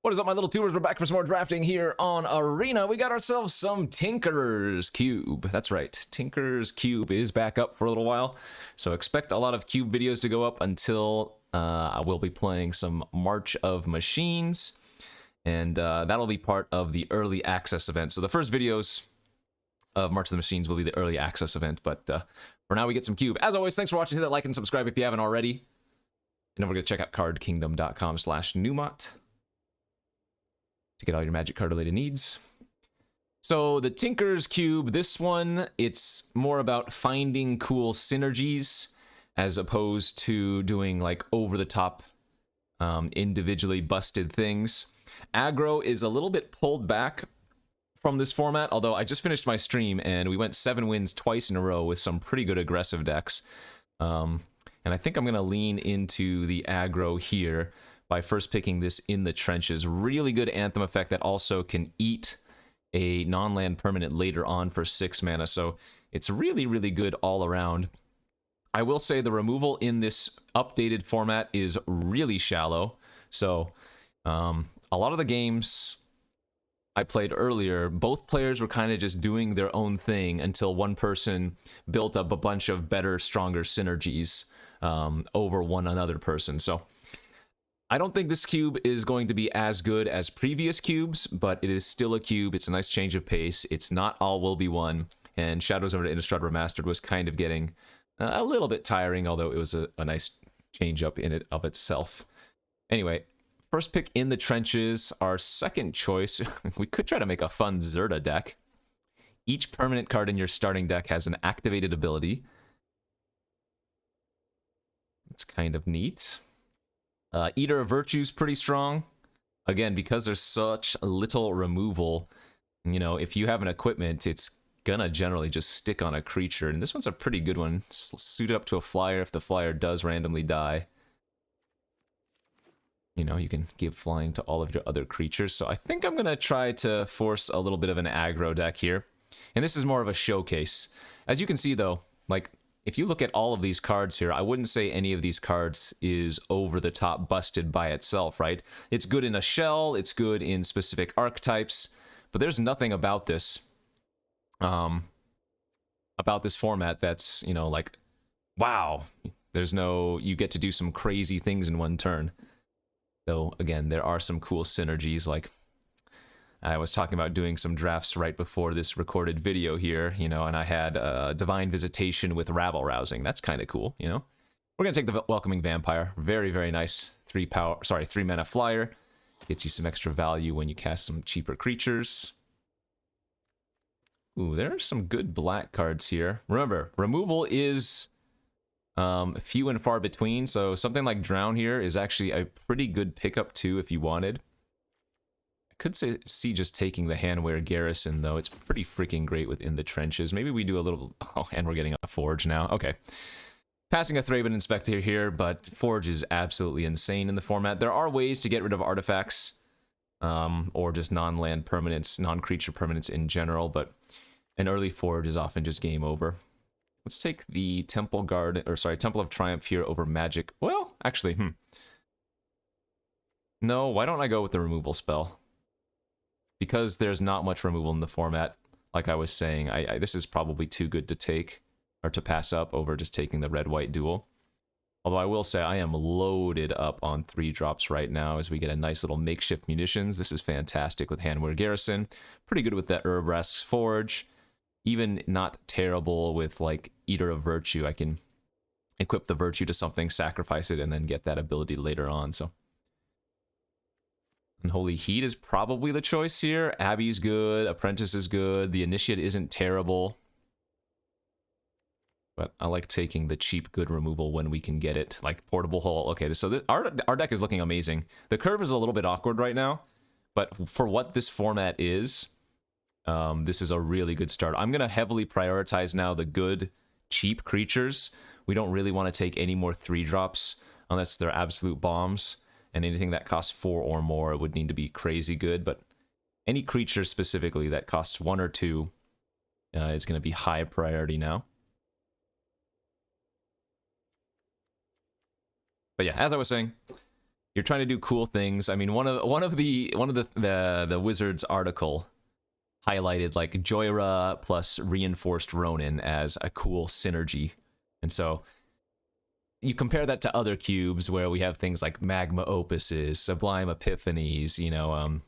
What is up, my little tubers? We're back for some more drafting here on Arena. We got ourselves some Tinkerer's Cube. That's right, Tinkerer's Cube is back up for a little while, so expect a lot of Cube videos to go up until I will be playing some March of Machines, and that'll be part of the early access event. So the first videos of March of the Machines will be the early access event, but for now we get some Cube. As always, thanks for watching. Hit that like and subscribe if you haven't already. And don't forget to check out cardkingdom.com/Numot to get all your magic card related needs. So the Tinkerer's Cube, this one, it's more about finding cool synergies as opposed to doing like over the top individually busted things. Aggro is a little bit pulled back from this format, although I just finished my stream and we went 7 wins twice in a row with some pretty good aggressive decks. And I think I'm going to lean into the aggro here by first picking this In the Trenches. Really good Anthem effect that also can eat a non-land permanent later on for 6 mana, so it's really, really good all around. I will say the removal in this updated format is really shallow, so a lot of the games I played earlier, both players were kind of just doing their own thing until one person built up a bunch of better, stronger synergies over one another person. So I don't think this cube is going to be as good as previous cubes, but it is still a cube. It's a nice change of pace. It's not all will be one, and Shadows over to Innistrad Remastered was kind of getting a little bit tiring, although it was a nice change up in it of itself. Anyway, first pick In the Trenches. Our second choice, we could try to make a fun Zerda deck. Each permanent card in your starting deck has an activated ability. It's kind of neat. Eater of Virtue's pretty strong. Again, because there's such little removal, you know, if you have an equipment, it's gonna generally just stick on a creature. And this one's a pretty good one. Suit it up to a flyer if the flyer does randomly die. You know, you can give flying to all of your other creatures. So I think I'm gonna try to force a little bit of an aggro deck here. And this is more of a showcase. As you can see though, like, if you look at all of these cards here, I wouldn't say any of these cards is over the top busted by itself, right? It's good in a shell, it's good in specific archetypes, but there's nothing about this format that's, you know, like, wow, there's no, you get to do some crazy things in one turn. Though, again, there are some cool synergies, like, I was talking about doing some drafts right before this recorded video here, you know, and I had Divine Visitation with Rabble Rousing. That's kind of cool, you know. We're going to take the Welcoming Vampire. Very, very nice 3 mana flyer. Gets you some extra value when you cast some cheaper creatures. Ooh, there are some good black cards here. Remember, removal is few and far between, so something like Drown here is actually a pretty good pickup too if you wanted. Could see just taking the Handwear Garrison, though. It's pretty freaking great within the trenches. Maybe we do a little... Oh, and we're getting a Forge now. Okay. Passing a Thraben Inspector here, but Forge is absolutely insane in the format. There are ways to get rid of artifacts, or just non-land permanents, non-creature permanents in general, but an early Forge is often just game over. Let's take the Temple of Triumph here over Magic. Well, actually, No, why don't I go with the removal spell? Because there's not much removal in the format, like I was saying, this is probably too good to take, or to pass up over just taking the red-white duel. Although I will say I am loaded up on 3-drops right now as we get a nice little makeshift munitions. This is fantastic with Handwear Garrison. Pretty good with that Urbrask's Forge. Even not terrible with, like, Eater of Virtue. I can equip the Virtue to something, sacrifice it, and then get that ability later on, so... Unholy Heat is probably the choice here. Abbey's good, Apprentice is good, the Initiate isn't terrible. But I like taking the cheap good removal when we can get it, like Portable Hull. Okay, so our deck is looking amazing. The curve is a little bit awkward right now, but for what this format is, this is a really good start. I'm going to heavily prioritize now the good, cheap creatures. We don't really want to take any more 3-drops unless they're absolute bombs. And anything that costs 4 or more would need to be crazy good, but any creature specifically that costs 1 or 2 is going to be high priority now. But yeah, as I was saying, you're trying to do cool things. I mean, one of the Wizards article highlighted like Joyra plus Reinforced Ronin as a cool synergy, and so you compare that to other cubes where we have things like Magma Opuses, Sublime Epiphanies, you know,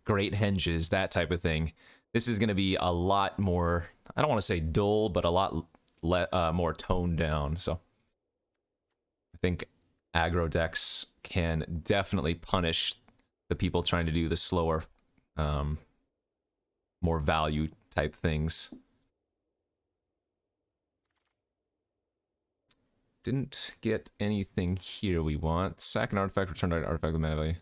Great Henges, that type of thing. This is going to be a lot more, I don't want to say dull, but a lot more toned down. So I think aggro decks can definitely punish the people trying to do the slower, more value type things. Didn't get anything here we want. Sack an artifact, return an artifact with mana value.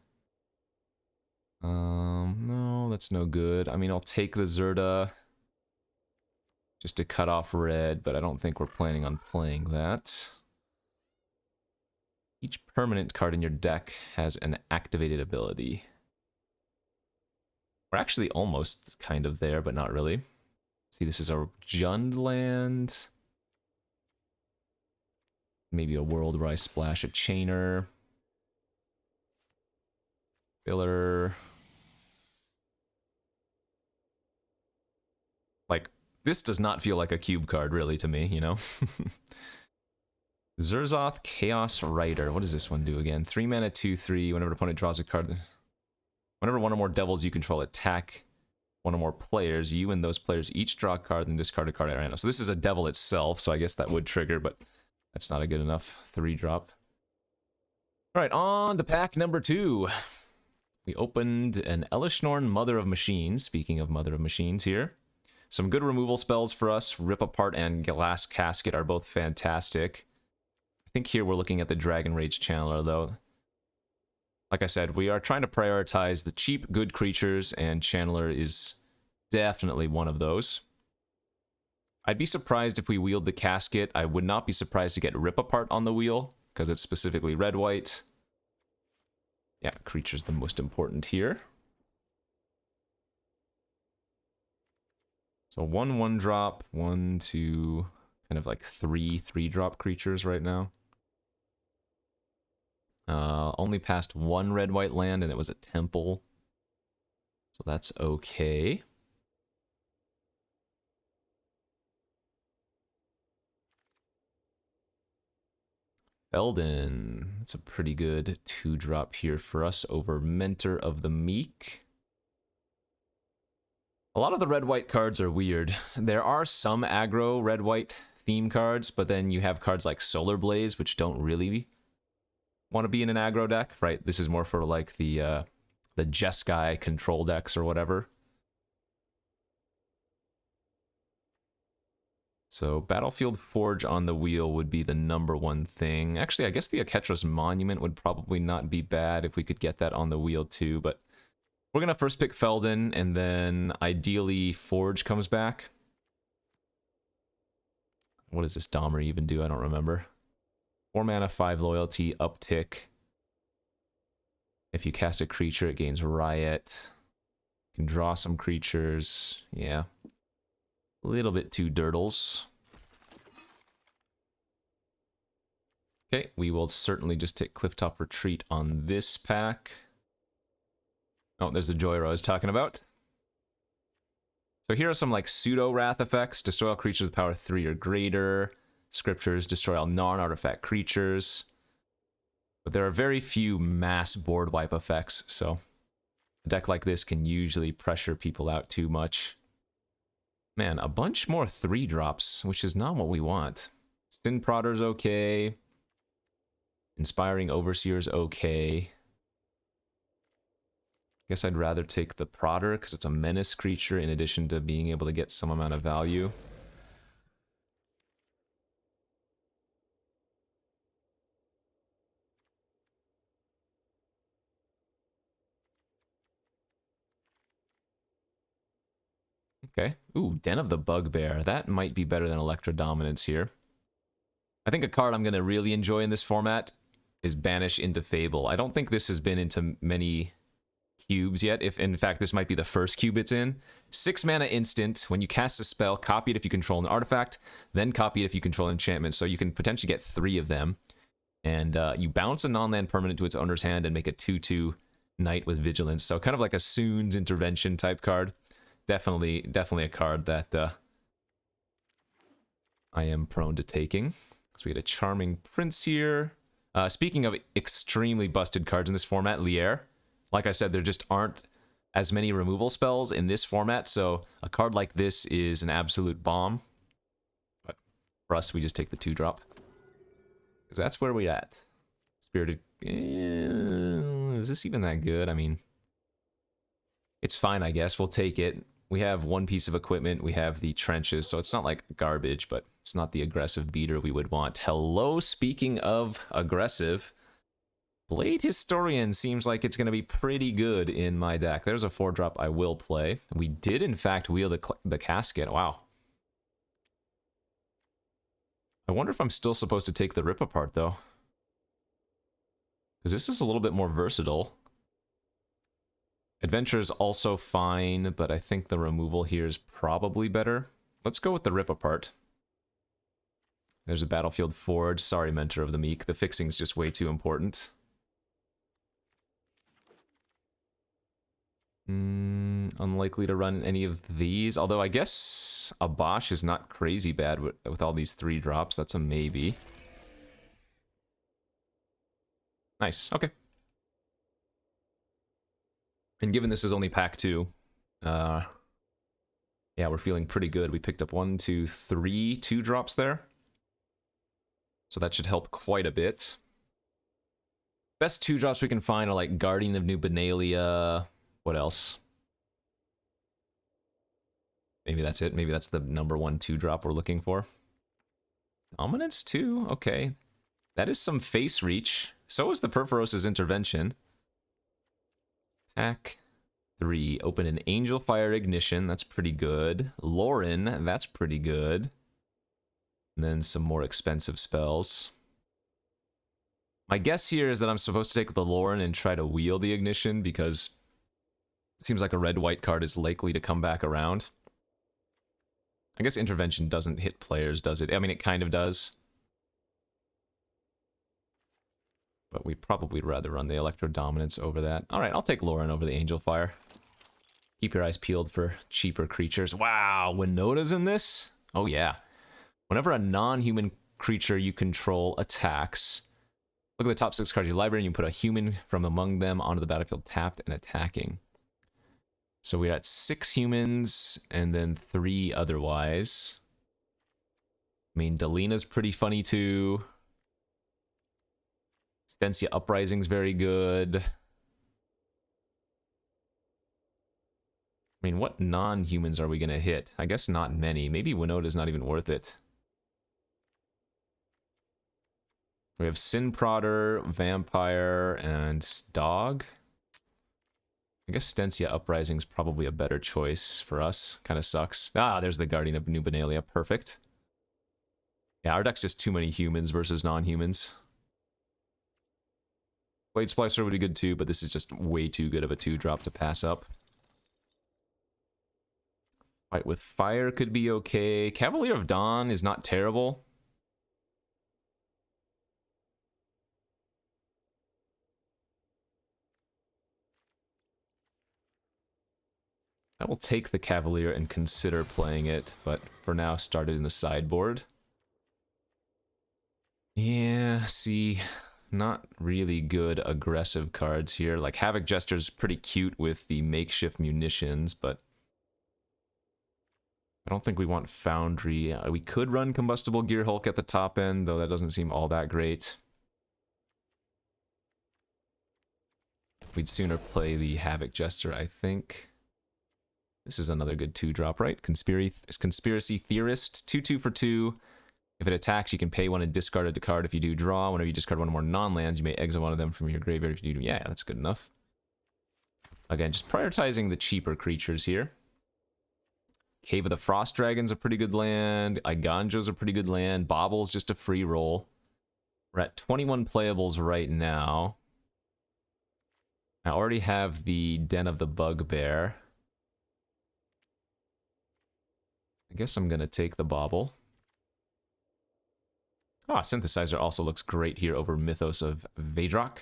No, that's no good. I mean, I'll take the Zerda just to cut off red, but I don't think we're planning on playing that. Each permanent card in your deck has an activated ability. We're actually almost kind of there, but not really. See, this is a Jund land. Maybe a world where I splash a Chainer. Filler. Like, this does not feel like a cube card, really, to me, you know? Zerzoth Chaos Rider. What does this one do again? 3 mana, 2/3. Whenever an opponent draws a card... Whenever one or more devils you control attack one or more players, you and those players each draw a card and discard a card at random. So this is a devil itself, so I guess that would trigger, but that's not a good enough 3-drop. Alright, on to pack number 2. We opened an Elishnorn Mother of Machines. Speaking of Mother of Machines here. Some good removal spells for us. Rip Apart and Glass Casket are both fantastic. I think here we're looking at the Dragon Rage Channeler, though. Like I said, we are trying to prioritize the cheap, good creatures, and Channeler is definitely one of those. I'd be surprised if we wield the Casket. I would not be surprised to get Rip Apart on the wheel, because it's specifically red-white. Yeah, creature's the most important here. So 1/1-drop, 1, 2, kind of like 3 3-drop creatures right now. Only passed 1 red-white land, and it was a temple. So that's okay. Eldon. It's a pretty good 2-drop here for us over Mentor of the Meek. A lot of the red-white cards are weird. There are some aggro red-white theme cards, but then you have cards like Solar Blaze, which don't really want to be in an aggro deck, right? This is more for like the Jeskai control decks or whatever. So Battlefield Forge on the wheel would be the #1 thing. Actually, I guess the Aketra's Monument would probably not be bad if we could get that on the wheel too, but we're going to first pick Feldon, and then ideally Forge comes back. What does this Dahmer even do? I don't remember. 4 mana, 5 loyalty, uptick. If you cast a creature, it gains Riot. You can draw some creatures. Yeah. A little bit too dirtles. Okay, we will certainly just take Clifftop Retreat on this pack. Oh, there's the Joyra I was talking about. So here are some like pseudo wrath effects. Destroy all creatures with power 3 or greater. Scriptures, destroy all non-artifact creatures. But there are very few mass board wipe effects, so a deck like this can usually pressure people out too much. Man, a bunch more 3-drops, which is not what we want. Sin Prodder's okay. Inspiring Overseer's okay. Guess I'd rather take the Prodder because it's a menace creature in addition to being able to get some amount of value. Okay. Ooh, Den of the Bugbear. That might be better than Electro Dominance here. I think a card I'm going to really enjoy in this format is Banish into Fable. I don't think this has been into many cubes yet. If in fact this might be the first cube it's in. 6 mana instant. When you cast a spell, copy it if you control an artifact, then copy it if you control an enchantment. So you can potentially get 3 of them. And you bounce a non-land permanent to its owner's hand and make a 2/2 Knight with Vigilance. So kind of like a Soon's Intervention type card. Definitely a card that I am prone to taking. So we get a Charming Prince here. Speaking of extremely busted cards in this format, Lier. Like I said, there just aren't as many removal spells in this format, so a card like this is an absolute bomb. But for us, we just take the 2-drop. Because that's where we're at. Spirited... is this even that good? I mean... it's fine, I guess. We'll take it. We have one piece of equipment. We have the trenches, so it's not like garbage, but it's not the aggressive beater we would want. Hello, speaking of aggressive, Blade Historian seems like it's going to be pretty good in my deck. There's a 4-drop I will play. We did, in fact, wheel the casket. Wow. I wonder if I'm still supposed to take the Rip Apart, though. Because this is a little bit more versatile. Adventure is also fine, but I think the removal here is probably better. Let's go with the Rip Apart. There's a Battlefield Forge. Sorry, Mentor of the Meek. The fixing's just way too important. Unlikely to run any of these. Although I guess a Bosch is not crazy bad with all these 3-drops. That's a maybe. Nice. Okay. And given this is only pack 2, yeah, we're feeling pretty good. We picked up 1, 2, 3 2-drops there. So that should help quite a bit. Best 2-drops we can find are like Guardian of New Benalia. What else? Maybe that's it. Maybe that's the number 1 2-drop we're looking for. Dominance 2? Okay. That is some face reach. So is the Perforos's Intervention. Pack 3. Open an Angel Fire Ignition. That's pretty good. Lauren. That's pretty good. And then some more expensive spells. My guess here is that I'm supposed to take the Lauren and try to wheel the Ignition because it seems like a red-white card is likely to come back around. I guess Intervention doesn't hit players, does it? I mean, it kind of does. But we'd probably rather run the Electro Dominance over that. Alright, I'll take Lauren over the Angel Fire. Keep your eyes peeled for cheaper creatures. Wow, Winota's in this? Oh yeah. Whenever a non-human creature you control attacks, look at the top 6 cards of your library and you put a human from among them onto the battlefield tapped and attacking. So we're at 6 humans and then 3 otherwise. I mean, Delina's pretty funny too. Stensia Uprising's very good. I mean, what non-humans are we going to hit? I guess not many. Maybe Winota's not even worth it. We have Sin Prodder, Vampire, and Dog. I guess Stensia Uprising's probably a better choice for us. Kind of sucks. Ah, there's the Guardian of New Benalia. Perfect. Yeah, our deck's just too many humans versus non-humans. Blade Splicer would be good too, but this is just way too good of a 2-drop to pass up. Fight with Fire could be okay. Cavalier of Dawn is not terrible. I will take the Cavalier and consider playing it, but for now start it in the sideboard. Yeah, see... not really good aggressive cards here. Like Havoc Jester's pretty cute with the makeshift munitions, but I don't think we want Foundry. We could run Combustible Gear Hulk at the top end, though that doesn't seem all that great. We'd sooner play the Havoc Jester, I think. This is another good 2-drop, right? Conspiracy Theorist, 2/2 for 2. If it attacks, you can pay 1 and discard a card. If you do draw, whenever you discard 1 or more non-lands, you may exile 1 of them from your graveyard. If you do, yeah, that's good enough. Again, just prioritizing the cheaper creatures here. Cave of the Frost Dragon's a pretty good land. Iganjo's a pretty good land. Bobble's just a free roll. We're at 21 playables right now. I already have the Den of the Bugbear. I guess I'm going to take the Bobble. Ah, Synthesizer also looks great here over Mythos of Vadrak.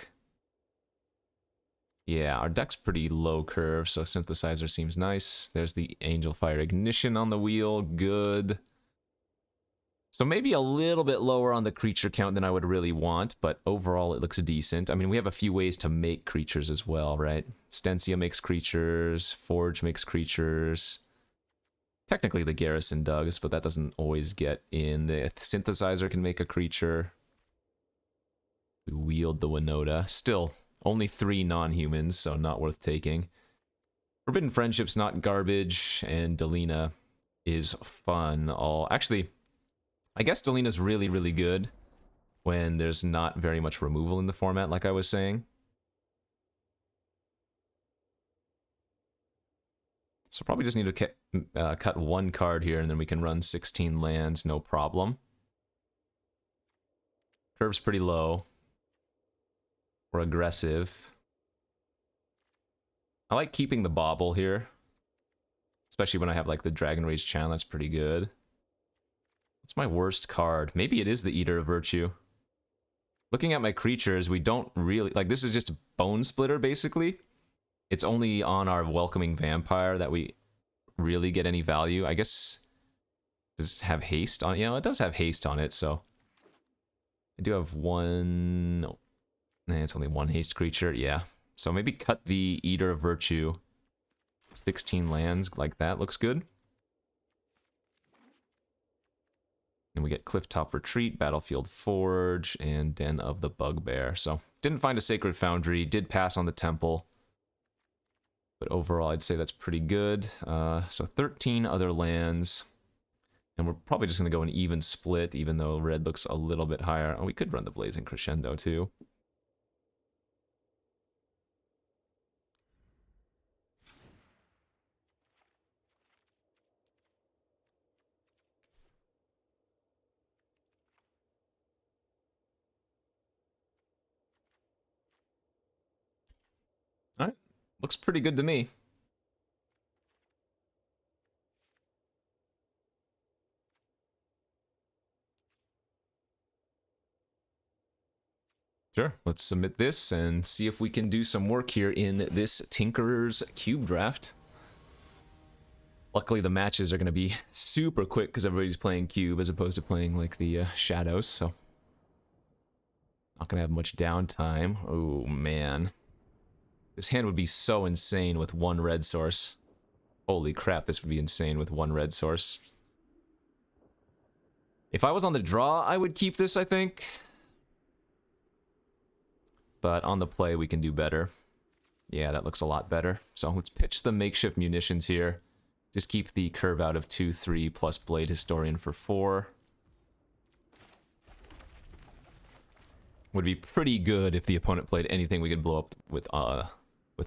Yeah, our deck's pretty low curve, so Synthesizer seems nice. There's the Angel Fire Ignition on the wheel, good. So maybe a little bit lower on the creature count than I would really want, but overall it looks decent. I mean, we have a few ways to make creatures as well, right? Stensia makes creatures, Forge makes creatures. Technically the Garrison does, but that doesn't always get in. The Synthesizer can make a creature. We wield the Winota. Still, only 3 non-humans, so not worth taking. Forbidden Friendship's not garbage, and Delina is fun. Actually, I guess Delina's really, really good when there's not very much removal in the format, like I was saying. So probably just need to cut 1 card here, and then we can run 16 lands, no problem. Curve's pretty low. We're aggressive. I like keeping the Bauble here. Especially when I have like the Dragon Rage Channel, that's pretty good. What's my worst card? Maybe it is the Eater of Virtue. Looking at my creatures, we don't really... Like, this is just a Bone Splitter, basically. It's only on our Welcoming Vampire that we really get any value. I guess... Does it have haste on it? Yeah, it does have haste on it, so... I do have 1... it's only 1 haste creature, yeah. So maybe cut the Eater of Virtue. 16 lands, like that, looks good. And we get Clifftop Retreat, Battlefield Forge, and Den of the Bugbear. So, didn't find a Sacred Foundry, did pass on the Temple. But overall, I'd say that's pretty good. So 13 other lands. And we're probably just going to go an even split, even though red looks a little bit higher. Oh, we could run the Blazing Crescendo, too. Alright, looks pretty good to me. Sure, let's submit this and see if we can do some work here in this Tinkerer's Cube draft. Luckily, the matches are going to be super quick because everybody's playing Cube as opposed to playing like the Shadows, so not going to have much downtime. Oh, man. This hand would be so insane with 1 red source. Holy crap, this would be insane with 1 red source. If I was on the draw, I would keep this, I think. But on the play, we can do better. Yeah, that looks a lot better. So let's pitch the makeshift munitions here. Just keep the curve out of 2/3 plus Blade Historian for 4. Would be pretty good if the opponent played anything we could blow up with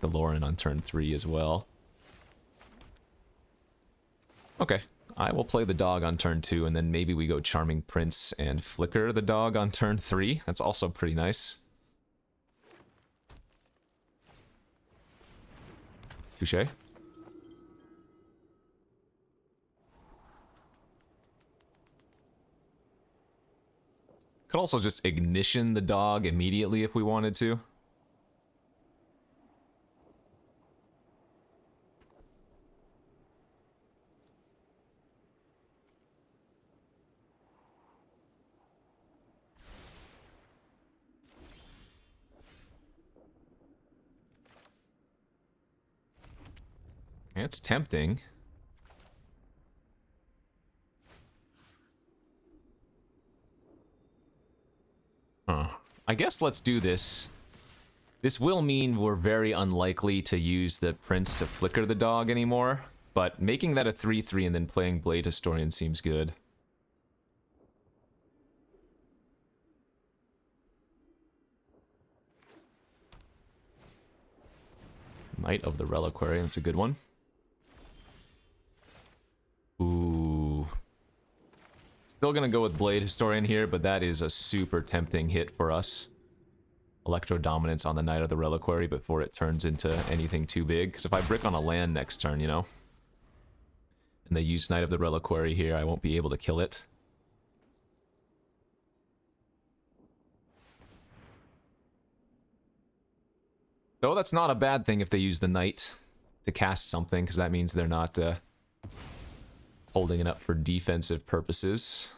the Lauren on turn 3 as well. Okay, I will play the dog on turn 2, and then maybe we go Charming Prince and flicker the dog on turn 3. That's also pretty nice. Touché. Could also just ignition the dog immediately if we wanted to. It's tempting. Huh. I guess let's do this. This will mean we're very unlikely to use the Prince to flicker the dog anymore, but making that a 3/3 and then playing Blade Historian seems good. Knight of the Reliquary, that's a good one. Ooh. Still gonna go with Blade Historian here, but that is a super tempting hit for us. Electro Dominance on the Knight of the Reliquary before it turns into anything too big. Because if I brick on a land next turn, you know, and they use Knight of the Reliquary here, I won't be able to kill it. Though that's not a bad thing if they use the knight to cast something, because that means they're not holding it up for defensive purposes.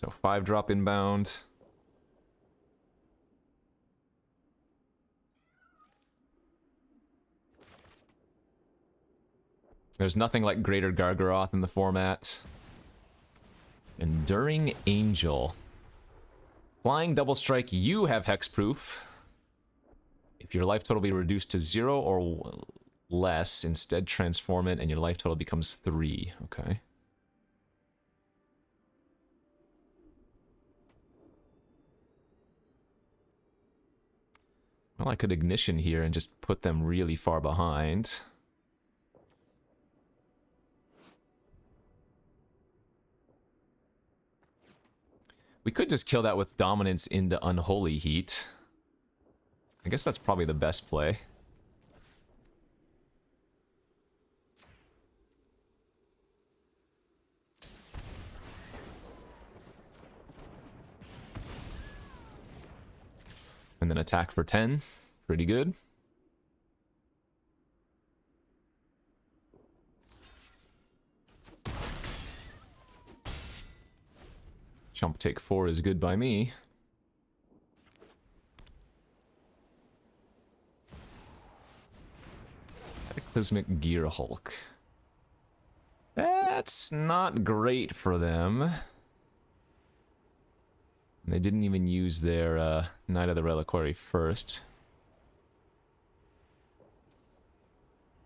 So 5-drop inbound. There's nothing like Greater Gargaroth in the format. Enduring Angel. Flying Double Strike, you have hexproof. If your life total be reduced to 0 or less, instead transform it and your life total becomes 3. Okay. Well, I could Ignition here and just put them really far behind. We could just kill that with Dominance into Unholy Heat. I guess that's probably the best play. And then attack for 10. Pretty good. Chump take 4 is good by me. Cataclysmic Gear Hulk. That's not great for them. They didn't even use their Knight of the Reliquary first.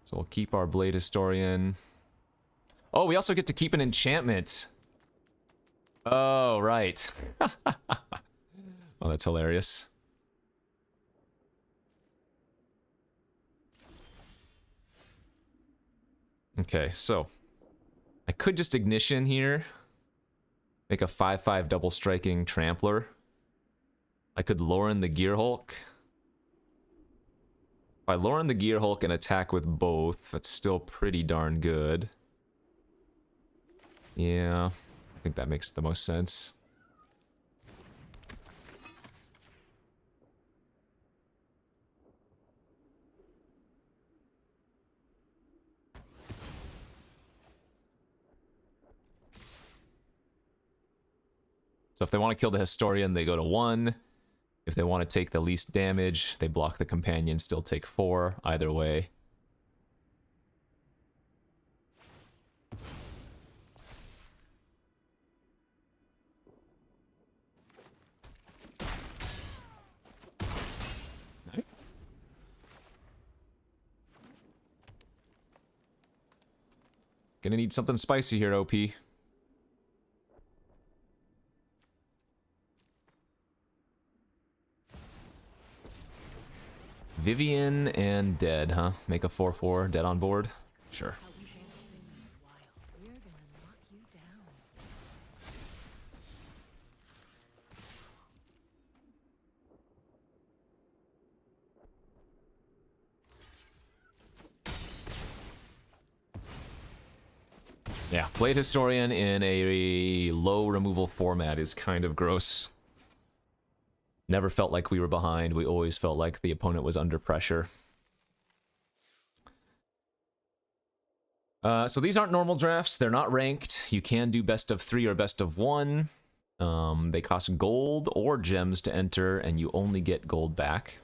So we'll keep our Blade Historian. Oh, we also get to keep an enchantment. Oh, right. Oh, that's hilarious. Okay, so I could just Ignition here. Make a 5/5 double striking Trampler. I could Lauren the Gear Hulk. If I Lauren the Gear Hulk and attack with both, that's still pretty darn good. Yeah, I think that makes the most sense. So if they want to kill the Historian, they go to 1. If they want to take the least damage, they block the Companion, still take 4. Either way. Gonna need something spicy here, OP. Vivian and Dead, huh? Make a 4/4, Dead on board? Sure. Yeah, Blade Historian in a low removal format is kind of gross. Never felt like we were behind. We always felt like the opponent was under pressure. So these aren't normal drafts. They're not ranked. You can do best of 3 or best of 1. They cost gold or gems to enter, and you only get gold back.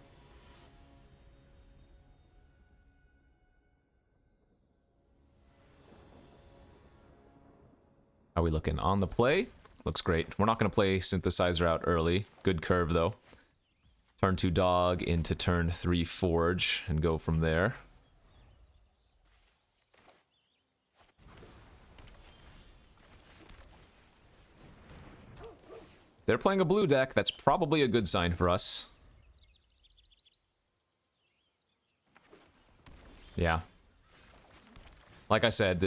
How are we looking? On the play? Looks great. We're not going to play Synthesizer out early. Good curve, though. Turn 2 Dog into turn 3 Forge, and go from there. They're playing a blue deck. That's probably a good sign for us. Yeah. Like I said,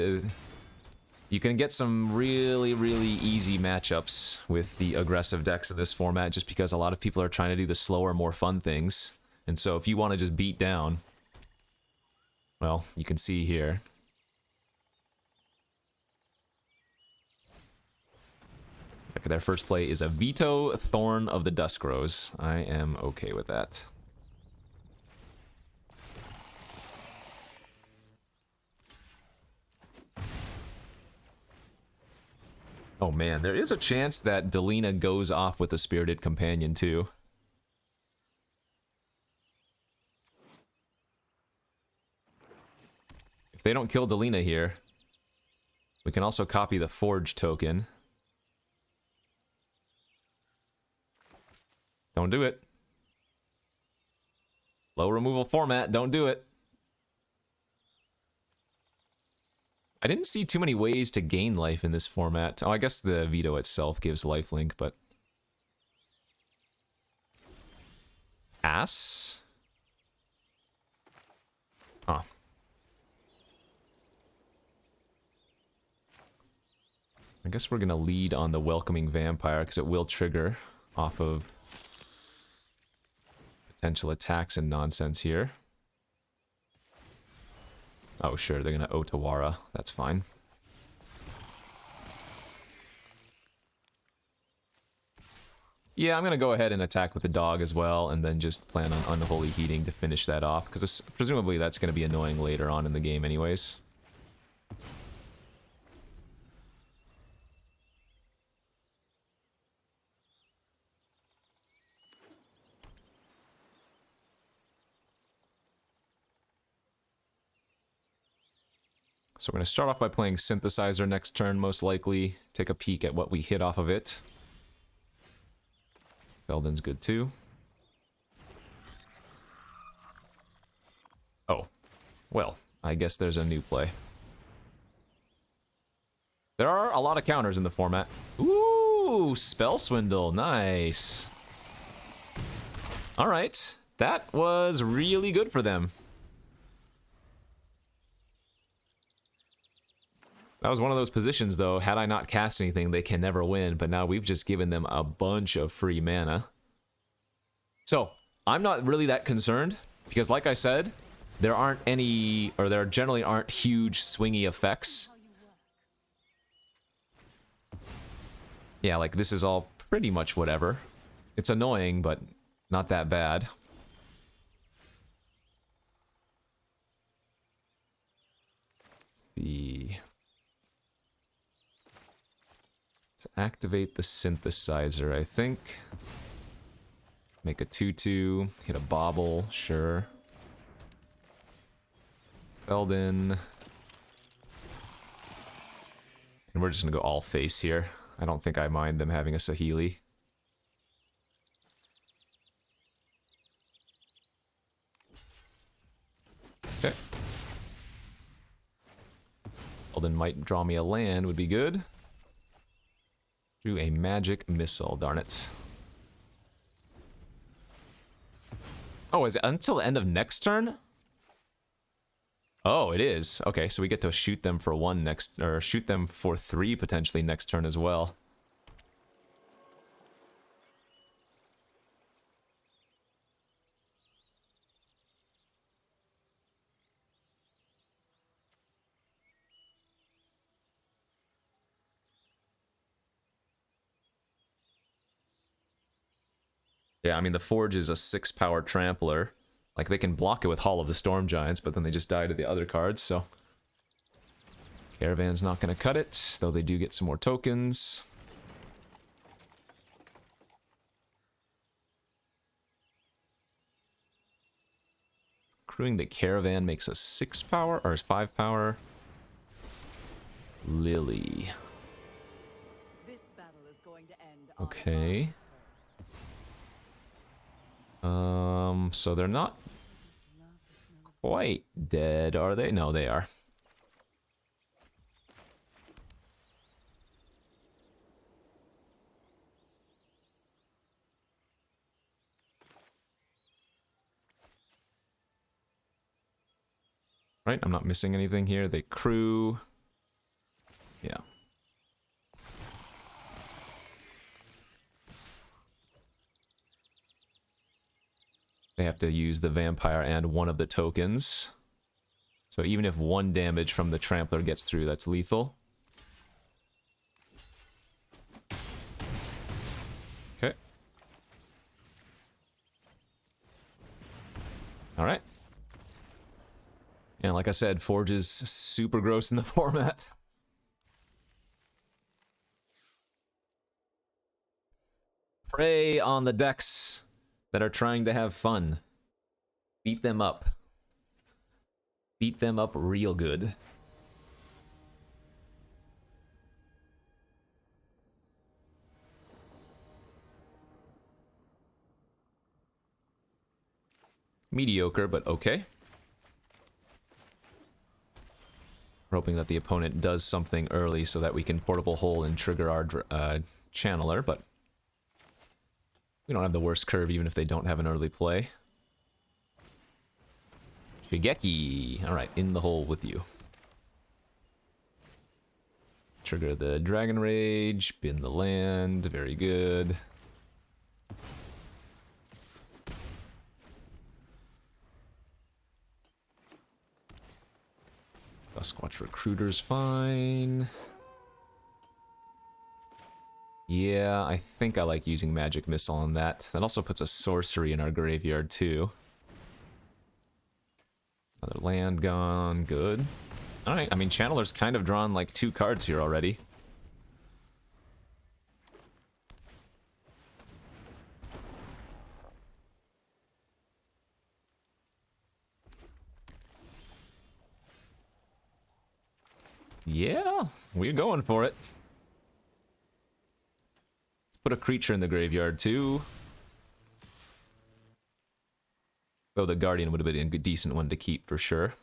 you can get some really, really easy matchups with the aggressive decks of this format just because a lot of people are trying to do the slower, more fun things. And so if you want to just beat down, well, you can see here. Okay, their first play is a Veto Thorn of the Dusk Rose. I am okay with that. Oh man, there is a chance that Delina goes off with a Spirited Companion too. If they don't kill Delina here, we can also copy the Forge token. Don't do it. Low removal format, don't do it. I didn't see too many ways to gain life in this format. Oh, I guess the veto itself gives lifelink, but... Pass? Huh. I guess we're gonna lead on the Welcoming Vampire, because it will trigger off of potential attacks and nonsense here. Oh, sure, they're gonna Otawara. That's fine. Yeah, I'm gonna go ahead and attack with the dog as well, and then just plan on Unholy Heating to finish that off, because presumably that's gonna be annoying later on in the game anyways. So we're going to start off by playing Synthesizer next turn, most likely. Take a peek at what we hit off of it. Feldon's good too. Oh. Well, I guess there's a new play. There are a lot of counters in the format. Ooh, Spell Swindle. Nice. Alright. That was really good for them. That was one of those positions, though. Had I not cast anything, they can never win. But now we've just given them a bunch of free mana. So, I'm not really that concerned. Because like I said, there aren't any, or there generally aren't huge swingy effects. Yeah, like this is all pretty much whatever. It's annoying, but not that bad. Let's see. Activate the Synthesizer, I think. Make a 2/2, hit a Bobble, sure. Feldon. And we're just gonna go all face here. I don't think I mind them having a Saheeli. Okay. Feldon might draw me a land, would be good. Drew a magic missile, darn it. Oh, is it until the end of next turn? Oh, it is. Okay, so we get to shoot them for 1 next, or shoot them for 3 potentially next turn as well. Yeah, I mean, the Forge is a 6-power trampler. Like, they can block it with Hall of the Storm Giants, but then they just die to the other cards, so... Caravan's not going to cut it, though they do get some more tokens. Crewing the Caravan makes a 6-power, or 5-power. Lily. Okay. So they're not quite dead, are they? No, they are. Right, I'm not missing anything here. They crew. Yeah. They have to use the vampire and one of the tokens. So even if 1 damage from the trampler gets through, that's lethal. Alright. And like I said, Forge is super gross in the format. Prey on the decks that are trying to have fun. Beat them up. Beat them up real good. Mediocre, but okay. We're hoping that the opponent does something early so that we can portable hole and trigger our channeler, but we don't have the worst curve even if they don't have an early play. Shigeki! Alright, in the hole with you. Trigger the Dragon Rage, bin the land, very good. Duskwatch Recruiter's fine. Yeah, I think I like using Magic Missile on that. That also puts a sorcery in our graveyard too. Another land gone, good. Alright, I mean Channeler's kind of drawn like 2 cards here already. Yeah, we're going for it. Let's put a creature in the graveyard too. Though the Guardian would have been a decent one to keep for sure.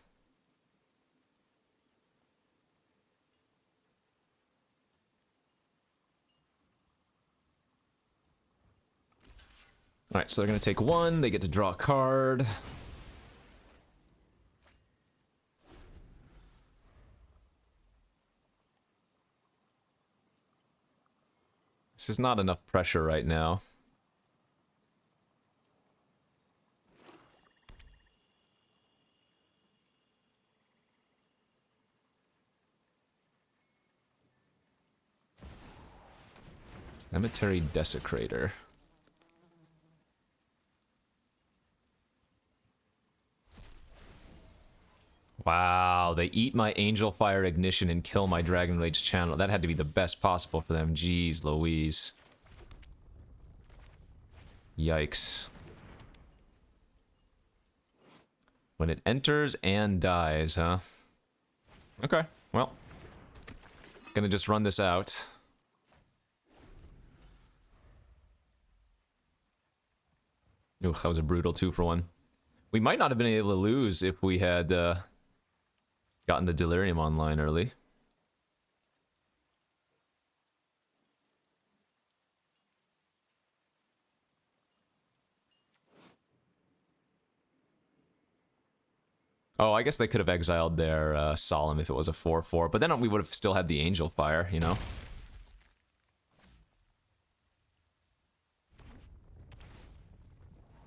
Alright, so they're going to take 1, they get to draw a card. This is not enough pressure right now. Cemetery Desecrator. Wow, they eat my Angel Fire Ignition and kill my Dragon Rage channel. That had to be the best possible for them. Jeez Louise. Yikes. When it enters and dies, huh? Okay, well. Gonna just run this out. Ooh, that was a brutal 2-for-1. We might not have been able to lose if we had gotten the Delirium online early. Oh, I guess they could have exiled their Solemn if it was a 4-4, but then we would have still had the Angel Fire, you know?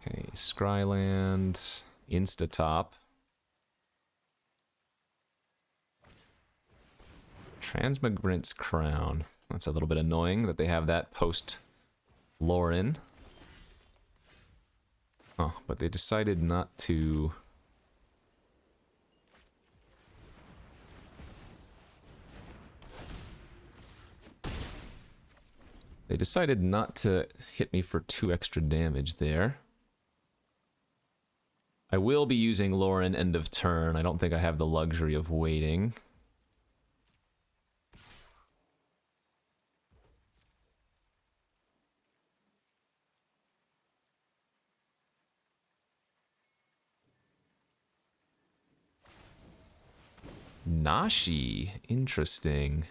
Okay, Scryland, Insta-top. Transmigrant's Crown. That's a little bit annoying that they have that post Lauren. Oh, but they decided not to... They decided not to hit me for 2 extra damage there. I will be using Lauren end of turn. I don't think I have the luxury of waiting. Nashi. Interesting.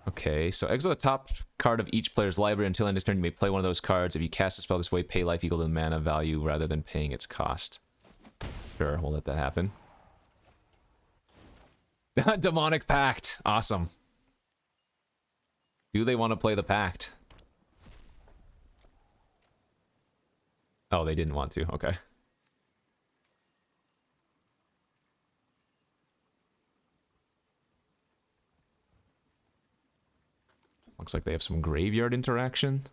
Okay, so exile the top card of each player's library until end of turn. You may play one of those cards. If you cast a spell this way, pay life equal to the mana value rather than paying its cost. Sure, we'll let that happen. Demonic Pact. Awesome. Do they want to play the Pact? Oh, they didn't want to. Okay. Looks like they have some graveyard interaction.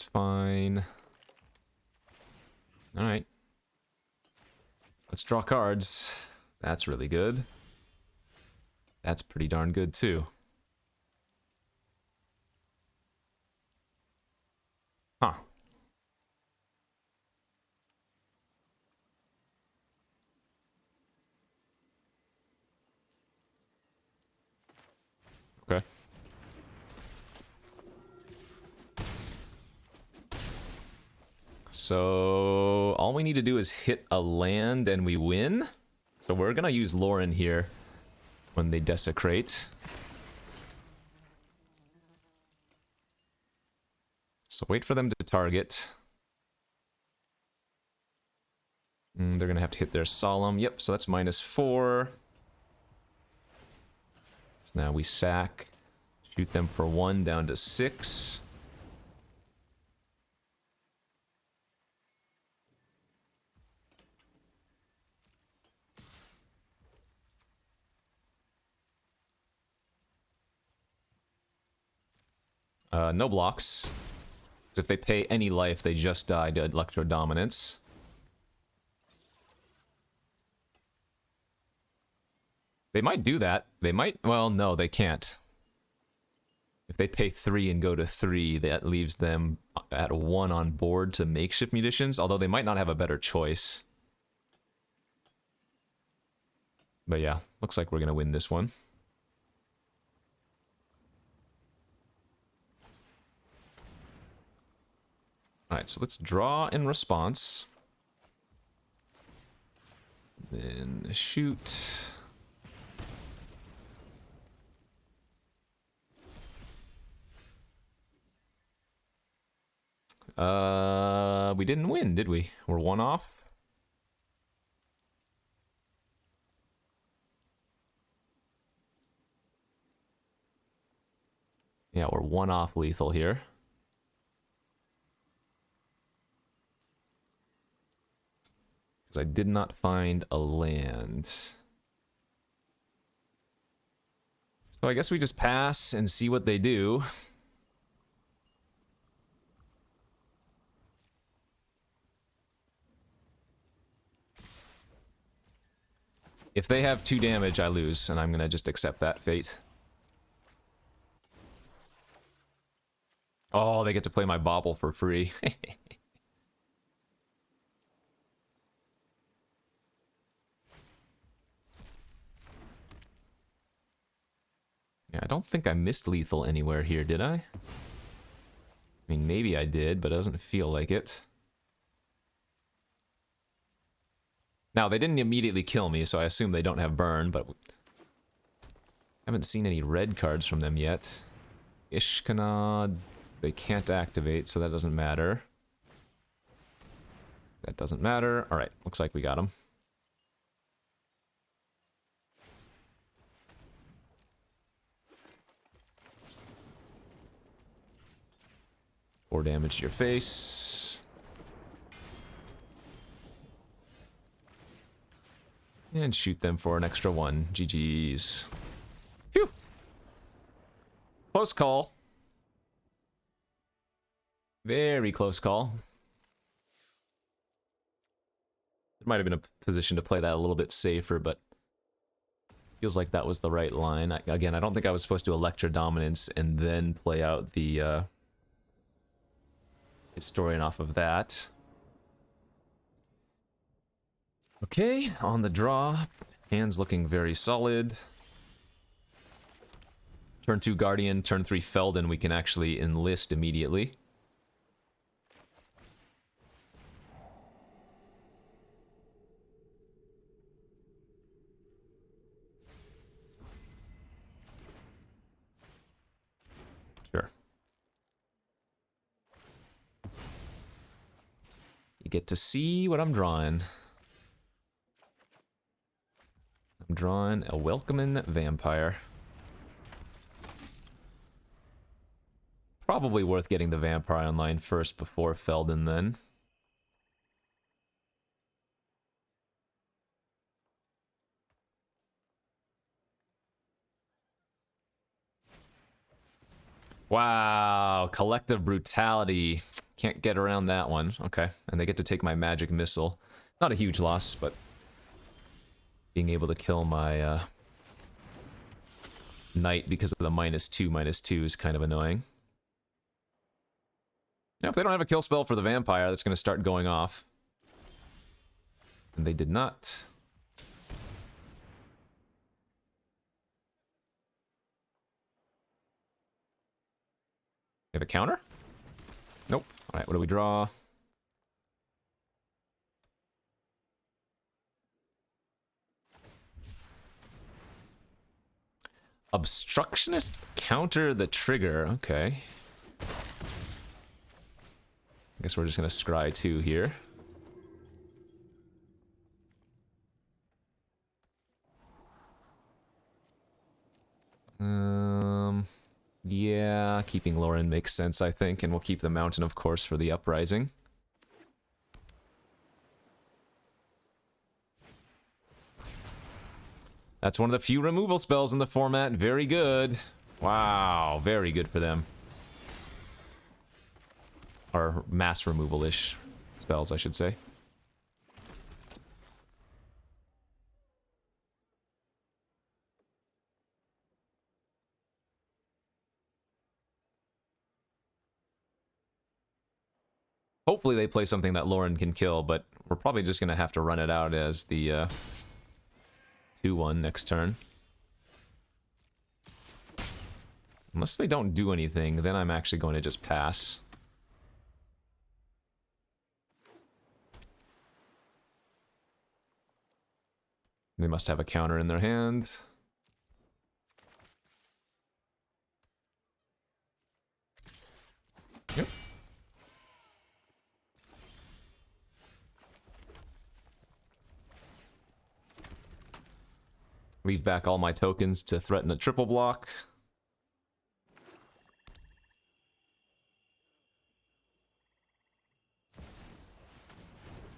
fine. Alright. Let's draw cards. That's really good. That's pretty darn good, too. Huh. Okay. So all we need to do is hit a land and we win. So we're gonna use Lauren here when they desecrate. So wait for them to target. They're gonna have to hit their solemn. Yep, so that's -4. So now we sack. Shoot them for 1 down to 6. No blocks. Because if they pay any life, they just die to Electro Dominance. They might do that. They might... Well, no, they can't. If they pay 3 and go to 3, that leaves them at 1 on board to Makeshift Munitions, although they might not have a better choice. But yeah, looks like we're going to win this one. Alright, so let's draw in response. Then shoot. We didn't win, did we? We're 1 off. Yeah, we're 1 off lethal here. Because I did not find a land. So I guess we just pass and see what they do. If they have 2 damage, I lose, and I'm gonna just accept that fate. Oh, they get to play my bauble for free. Yeah, I don't think I missed lethal anywhere here, did I? I mean, maybe I did, but it doesn't feel like it. Now, they didn't immediately kill me, so I assume they don't have burn, but... I haven't seen any red cards from them yet. Ishkanah, they can't activate, so that doesn't matter. That doesn't matter. Alright, looks like we got him. Four damage to your face. And shoot them for an extra 1. GG's. Phew! Close call. Very close call. There might have been a position to play that a little bit safer, but feels like that was the right line. Again, I don't think I was supposed to Electro Dominance and then play out the historian off of that. Okay, on the draw. Hand's looking very solid. Turn 2 Guardian, turn 3 Felden, we can actually enlist immediately. Sure. You get to see what I'm drawing. I'm drawing a Welcoming Vampire. Probably worth getting the Vampire online first before Felden then. Wow, collective brutality. Can't get around that one. Okay, and they get to take my magic missile. Not a huge loss, but being able to kill my knight because of the -2/-2 is kind of annoying. Now, if they don't have a kill spell for the vampire, that's going to start going off. And they did not. They have a counter? Nope. Alright, what do we draw? Obstructionist counter the trigger. Okay. I guess we're just gonna scry 2 here. Yeah, keeping Lauren makes sense, I think, and we'll keep the mountain, of course, for the uprising. That's one of the few removal spells in the format. Very good. Wow, very good for them. Or mass removal-ish spells, I should say. Hopefully they play something that Lauren can kill, but we're probably just going to have to run it out as the 2-1 next turn. Unless they don't do anything, then I'm actually going to just pass. They must have a counter in their hand. Yep. Leave back all my tokens to threaten a triple block.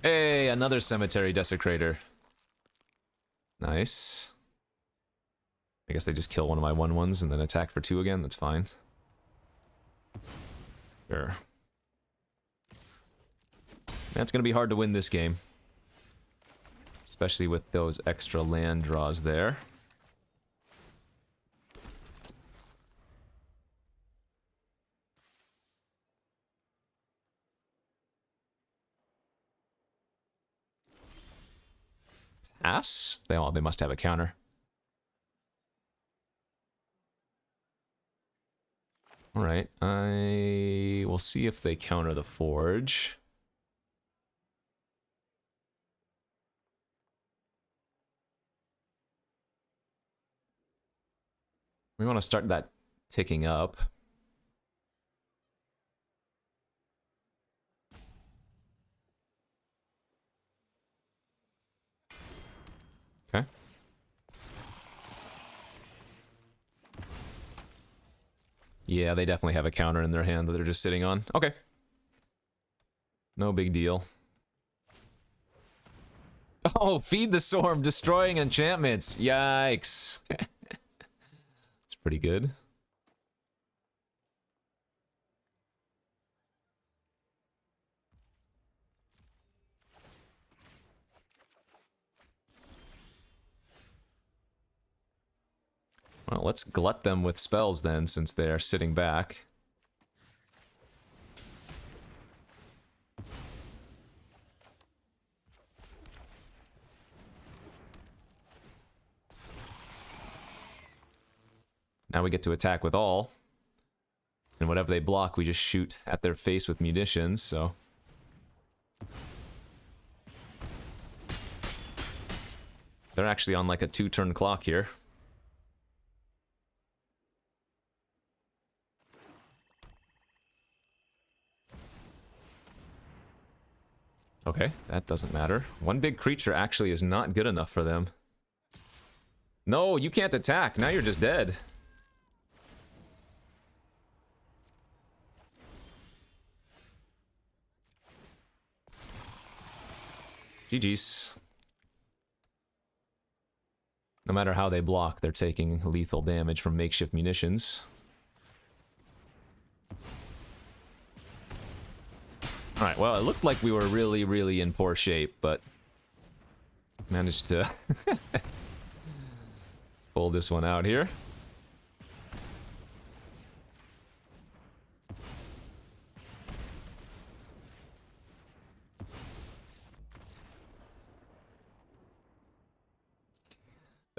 Hey, another Cemetery Desecrator. Nice. I guess they just kill one of my 1/1s and then attack for 2 again. That's fine. Sure. That's going to be hard to win this game. Especially with those extra land draws there. Pass? They must have a counter. Alright, I will see if they counter the Forge. We want to start that ticking up. Okay. Yeah, they definitely have a counter in their hand that they're just sitting on. Okay. No big deal. Oh, feed the storm, destroying enchantments. Yikes. It's pretty good. Well, let's glut them with spells then, since they're sitting back. Now we get to attack with all. And whatever they block, we just shoot at their face with munitions, so... They're actually on like a 2-turn clock here. Okay, that doesn't matter. One big creature actually is not good enough for them. No, you can't attack. Now you're just dead. GG's. No matter how they block, they're taking lethal damage from makeshift munitions. Alright, well, it looked like we were really, really in poor shape, but managed to pull this one out here.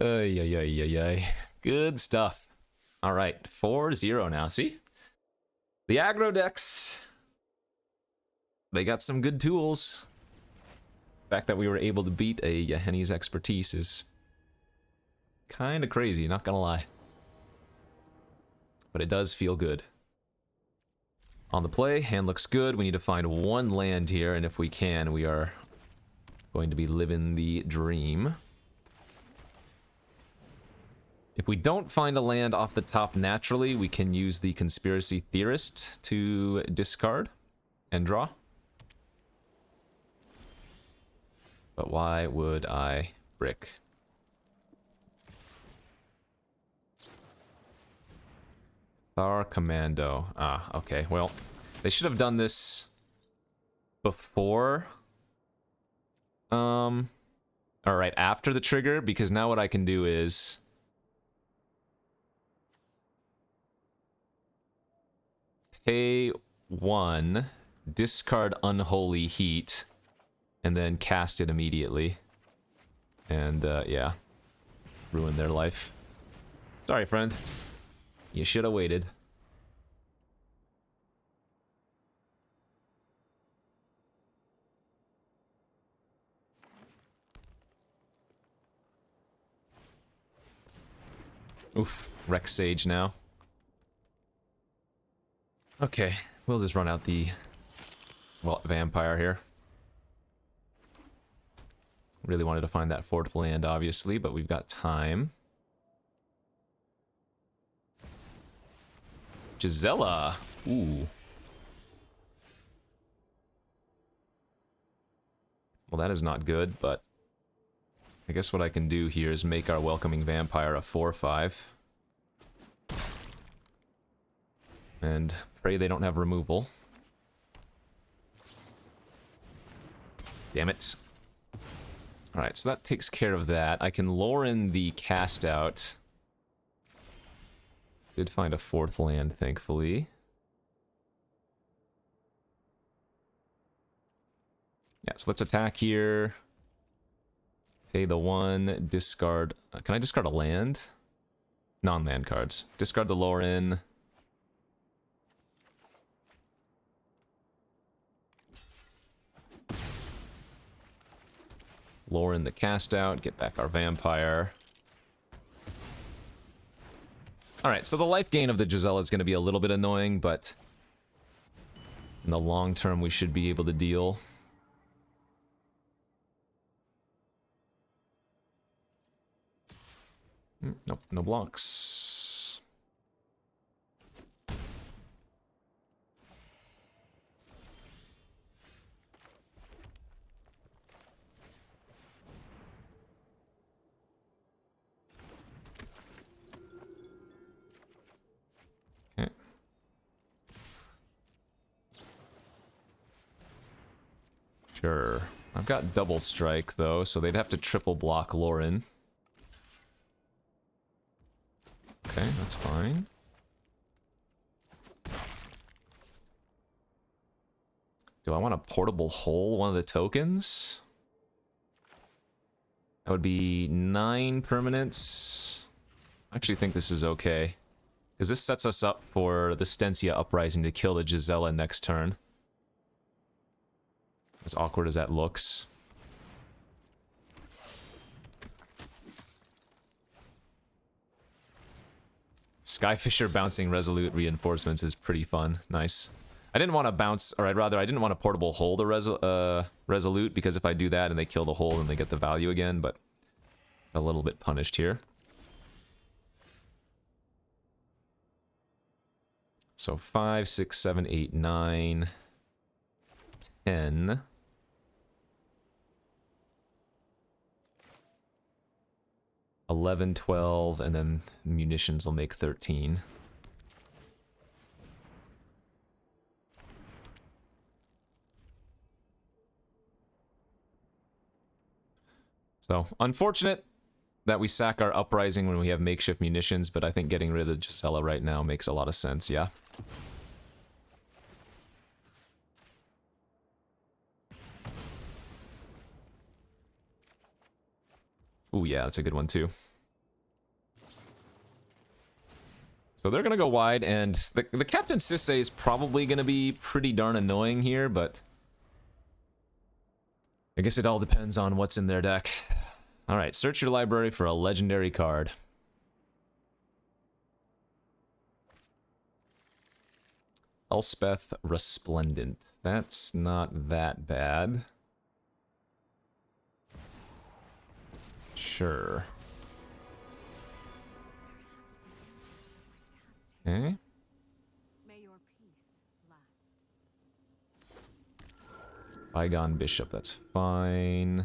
Ay. Good stuff. All right, 4-0 now. See? The aggro decks, they got some good tools. The fact that we were able to beat a Yahenni's expertise is kind of crazy, not gonna lie. But it does feel good. On the play, hand looks good. We need to find one land here, and if we can, we are going to be living the dream. If we don't find a land off the top naturally, we can use the Conspiracy Theorist to discard and draw. But why would I brick? Thar Commando. Ah, okay. Well, they should have done this before. Or right after the trigger, because now what I can do is pay 1, discard Unholy Heat, and then cast it immediately. And, yeah. Ruin their life. Sorry, friend. You should have waited. Oof. Rex Sage now. Okay, we'll just run out the, well, vampire here. Really wanted to find that 4th land, obviously, but we've got time. Gisela. Ooh. Well, that is not good, but I guess what I can do here is make our Welcoming Vampire a 4/5. And pray they don't have removal. Damn it. Alright, so that takes care of that. I can lure in the cast out. Did find a 4th land, thankfully. Yeah, so let's attack here. Pay the 1, discard... can I discard a land? Non-land cards. Discard the lure in. Lure in the cast out, get back our vampire. Alright, so the life gain of the Gisela is going to be a little bit annoying, but in the long term we should be able to deal. Nope, no blocks. Sure. I've got double strike, though, so they'd have to triple block Lauren. Okay, that's fine. Do I want a portable hole, one of the tokens? That would be 9 permanents. I actually think this is okay. Because this sets us up for the Stensia Uprising to kill the Gisela next turn. As awkward as that looks. Skyfisher bouncing Resolute reinforcements is pretty fun. Nice. I didn't want to bounce, or rather, I didn't want to portable hole the Resolute, because if I do that and they kill the hole, then they get the value again, but a little bit punished here. So 5, 6, 7, 8, 9, 10. 11, 12, and then munitions will make 13. So, unfortunate that we sack our Uprising when we have makeshift munitions, but I think getting rid of Gisela right now makes a lot of sense, yeah. Ooh, yeah, that's a good one too. So they're gonna go wide, and the Captain Sisse is probably gonna be pretty darn annoying here, but I guess it all depends on what's in their deck. Alright, search your library for a legendary card. Elspeth Resplendent. That's not that bad. Sure. Okay. May your peace last. Bygone Bishop, that's fine.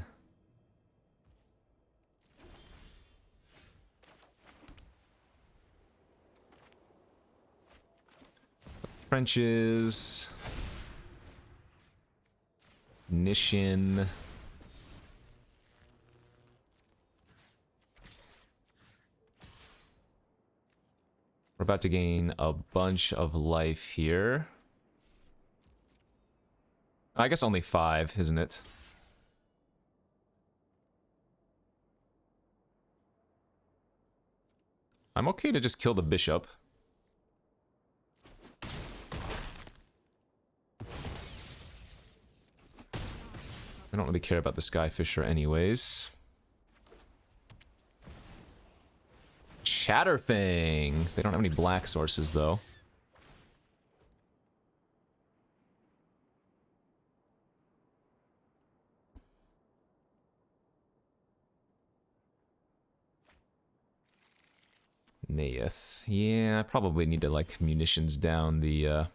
Trenches. Nishin. We're about to gain a bunch of life here. I guess only 5, isn't it? I'm okay to just kill the bishop. I don't really care about the Skyfisher anyways. Chatterfang! They don't have any black sources, though. Naeth. Yeah, I probably need to, like, munitions down the,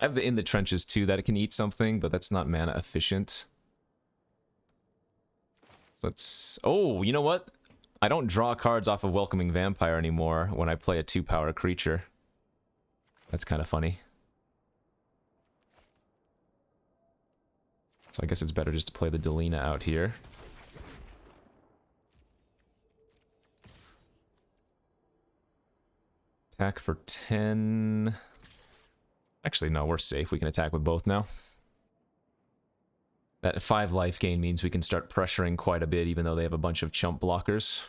I have the In the Trenches, too, that it can eat something, but that's not mana efficient. So let's... Oh, you know what? I don't draw cards off of Welcoming Vampire anymore when I play a 2-power creature. That's kind of funny. So I guess it's better just to play the Delina out here. Attack for 10... Actually, no, we're safe. We can attack with both now. That 5 life gain means we can start pressuring quite a bit, even though they have a bunch of chump blockers.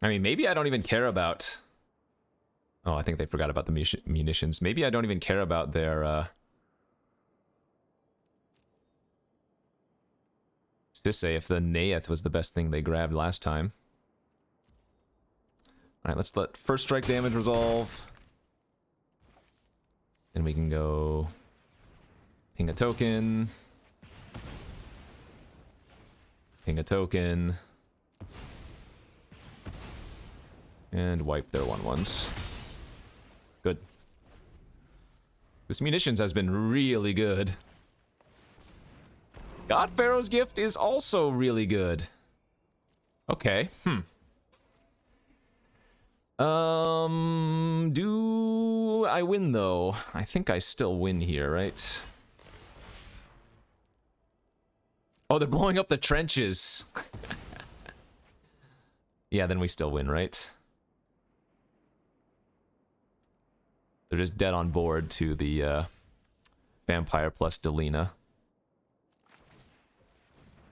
I mean, maybe I don't even care about... Oh, I think they forgot about the munitions. Maybe I don't even care about their, Sisse if the Naeth was the best thing they grabbed last time. Alright, let's let first strike damage resolve. Then we can go... Ping a token. Ping a token. And wipe their 1/1s. Good. This munitions has been really good. God Pharaoh's Gift is also really good. Okay, do I win though? I think I still win here, right? Oh, they're blowing up the trenches. Yeah, then we still win, right? They're just dead on board to the Vampire plus Delina.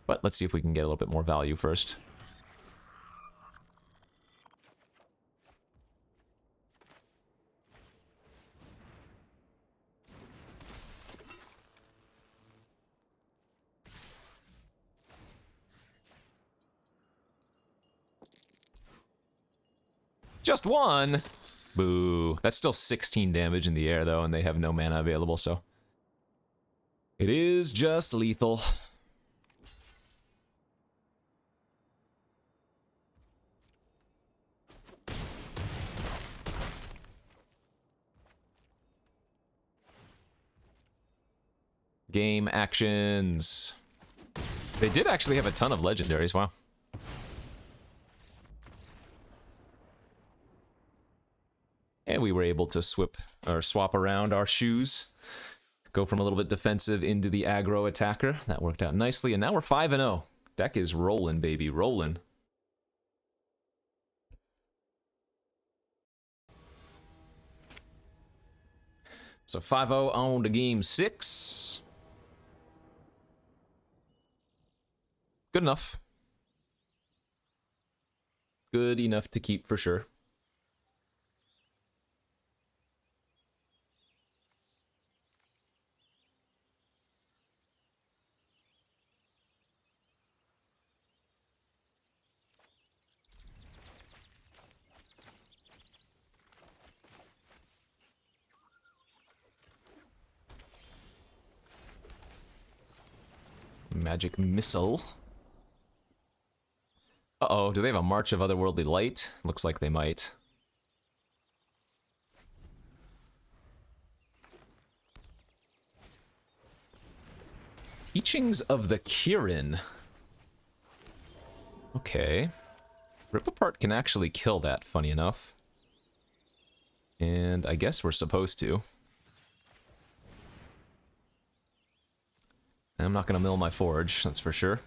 But let's see if we can get a little bit more value first. Just one! Boo. That's still 16 damage in the air, though, and they have no mana available, so... It is just lethal. Game actions. They did actually have a ton of legendaries, wow. And we were able to swap around our shoes. Go from a little bit defensive into the aggro attacker. That worked out nicely, and now we're 5-0. Deck is rolling, baby, rolling. So 5-0 on to game 6. Good enough. Good enough to keep for sure. Magic Missile. Uh-oh, do they have a March of Otherworldly Light? Looks like they might. Teachings of the Kirin. Okay. Rip Apart can actually kill that, funny enough. And I guess we're supposed to. I'm not going to mill my forge, that's for sure.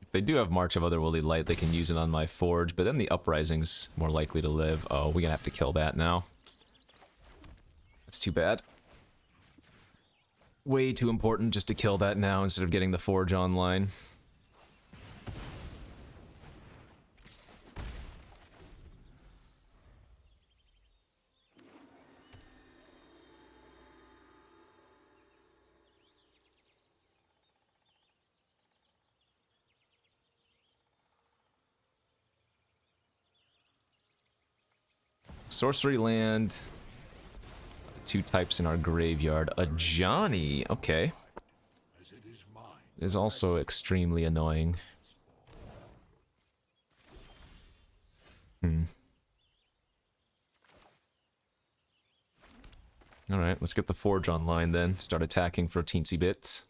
If they do have March of Otherworldly Light, they can use it on my forge, but then the Uprising's more likely to live. Oh, we're going to have to kill that now. That's too bad. Way too important just to kill that now instead of getting the forge online. Sorcery land. 2 types in our graveyard. A Johnny, okay. Is also extremely annoying. Alright, let's get the forge online then. Start attacking for teensy bits.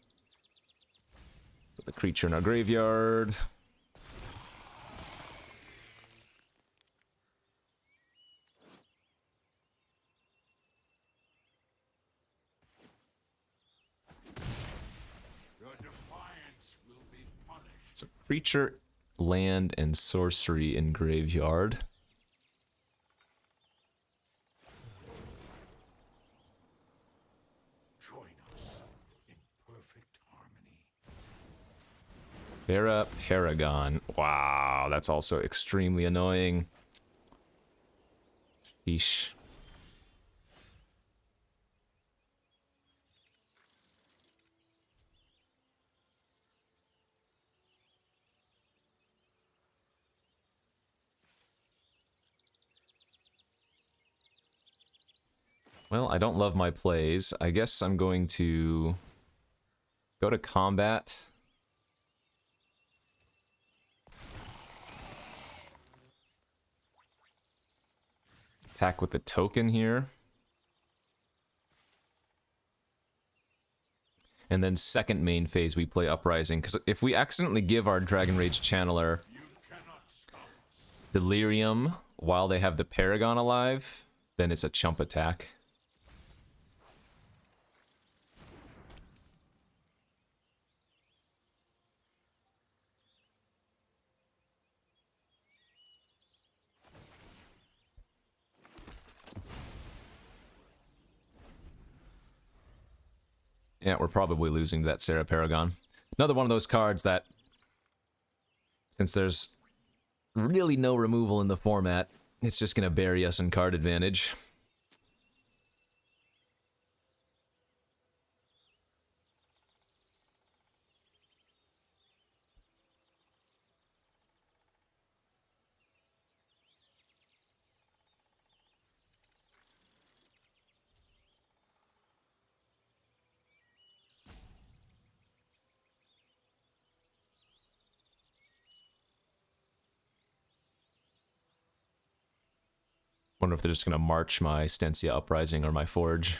Put the creature in our graveyard. So creature, land, and sorcery in graveyard. Vera Paragon. Wow, that's also extremely annoying. Sheesh. Well, I don't love my plays. I guess I'm going to go to combat. Attack with the token here. And then second main phase we play Uprising, because if we accidentally give our Dragon Rage Channeler Delirium while they have the Paragon alive, then it's a chump attack. Yeah, we're probably losing to that Sarah Paragon. Another one of those cards that, since there's really no removal in the format, it's just going to bury us in card advantage. Wonder if they're just going to march my Stensia Uprising or my Forge.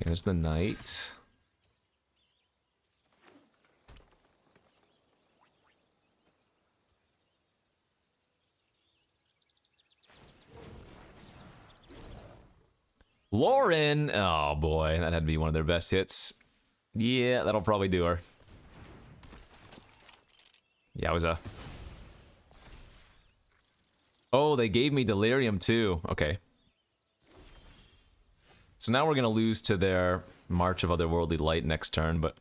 Okay, there's the knight. Lauren! Oh boy, that had to be one of their best hits. Yeah, that'll probably do her. Yowza. Oh, they gave me Delirium too. Okay. So now we're gonna lose to their March of Otherworldly Light next turn, but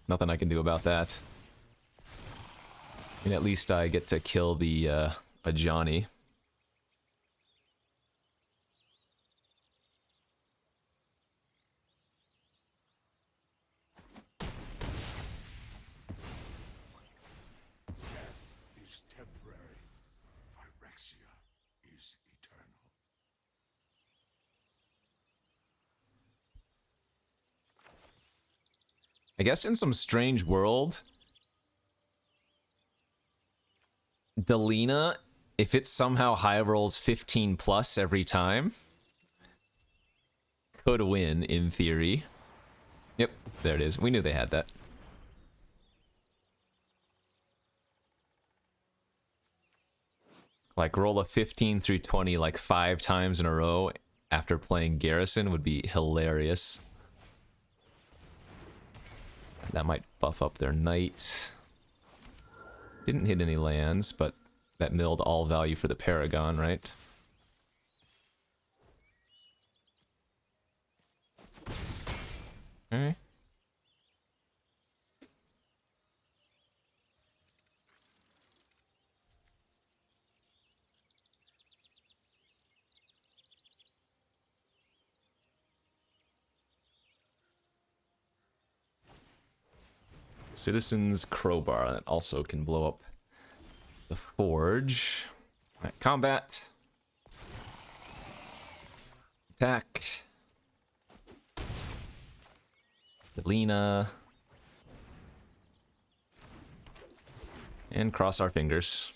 nothing I can do about that. I mean, at least I get to kill the, a Johnny. I guess in some strange world, Delina, if it somehow high rolls 15 plus every time, could win in theory. Yep, there it is. We knew they had that. Like roll a 15 through 20 like 5 times in a row after playing Garrison would be hilarious. That might buff up their knight. Didn't hit any lands, but that milled all value for the Paragon, right? Okay. Citizen's Crowbar, that also can blow up the Forge. Alright, combat. Attack. Delina. And cross our fingers.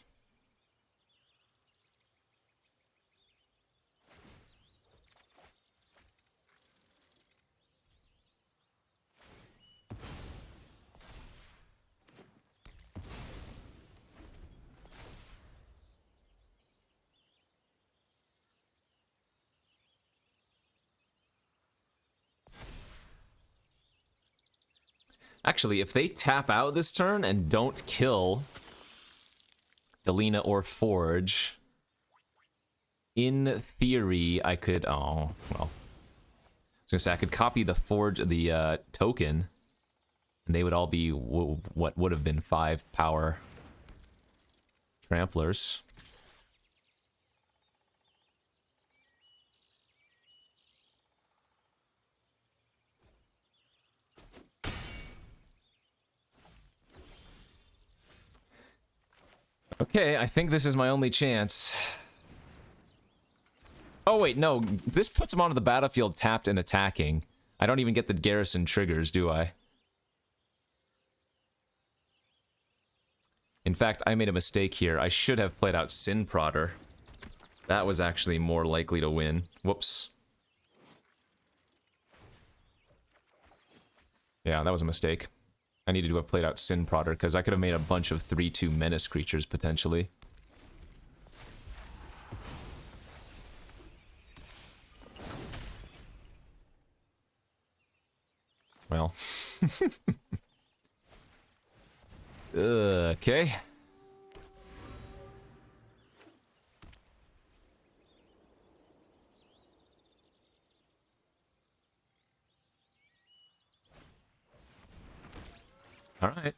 Actually, if they tap out this turn and don't kill Delina or Forge, in theory, I could... Oh, well. I was gonna say, I could copy the Forge, the token, and they would all be what would have been 5 power tramplers. Okay, I think this is my only chance. Oh wait, no, this puts him onto the battlefield tapped and attacking. I don't even get the Garrison triggers, do I? In fact, I made a mistake here. I should have played out Sin Prodder. That was actually more likely to win. Whoops. Yeah, that was a mistake. I needed to have played out Sin Prodder, because I could have made a bunch of 3/2 menace creatures, potentially. Well. Okay. Alright.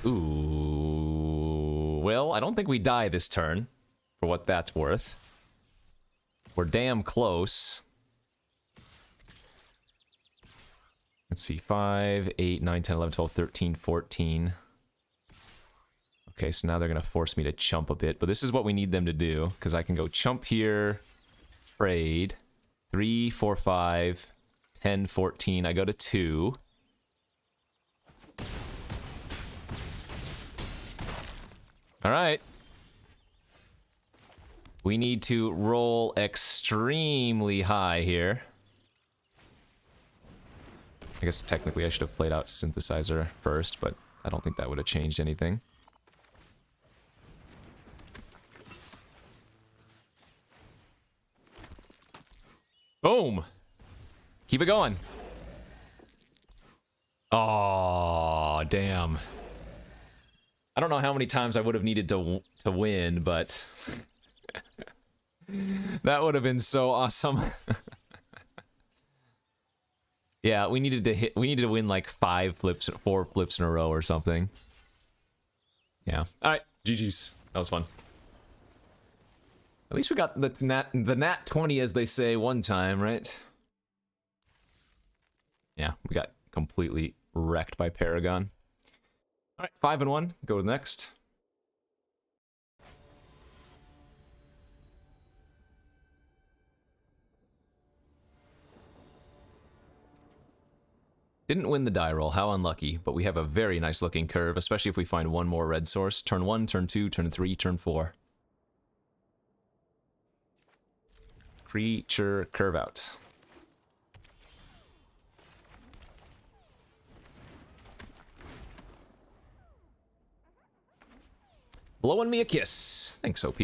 Ooh. Well, I don't think we die this turn, for what that's worth. We're damn close. Let's see, 5, 8, 9, 10, 11, 12, 13, 14. Okay, so now they're going to force me to chump a bit, but this is what we need them to do, because I can go chump here, trade, 3, 4, 5, 10, 14, I go to 2. Alright. We need to roll extremely high here. I guess technically I should have played out Synthesizer first, but I don't think that would have changed anything. Boom! Keep it going. Oh, damn. I don't know how many times I would have needed to win, but that would have been so awesome. Yeah, we needed to win like 4 flips in a row or something. Yeah. All right, GG's. That was fun. At least we got the nat 20, as they say, one time, right? Yeah, we got completely wrecked by Paragon. All right, 5-1. Go to the next. Didn't win the die roll, how unlucky, but we have a very nice looking curve, especially if we find one more red source. Turn 1, turn 2, turn 3, turn 4. Creature curve out. Blowing me a kiss. Thanks, OP.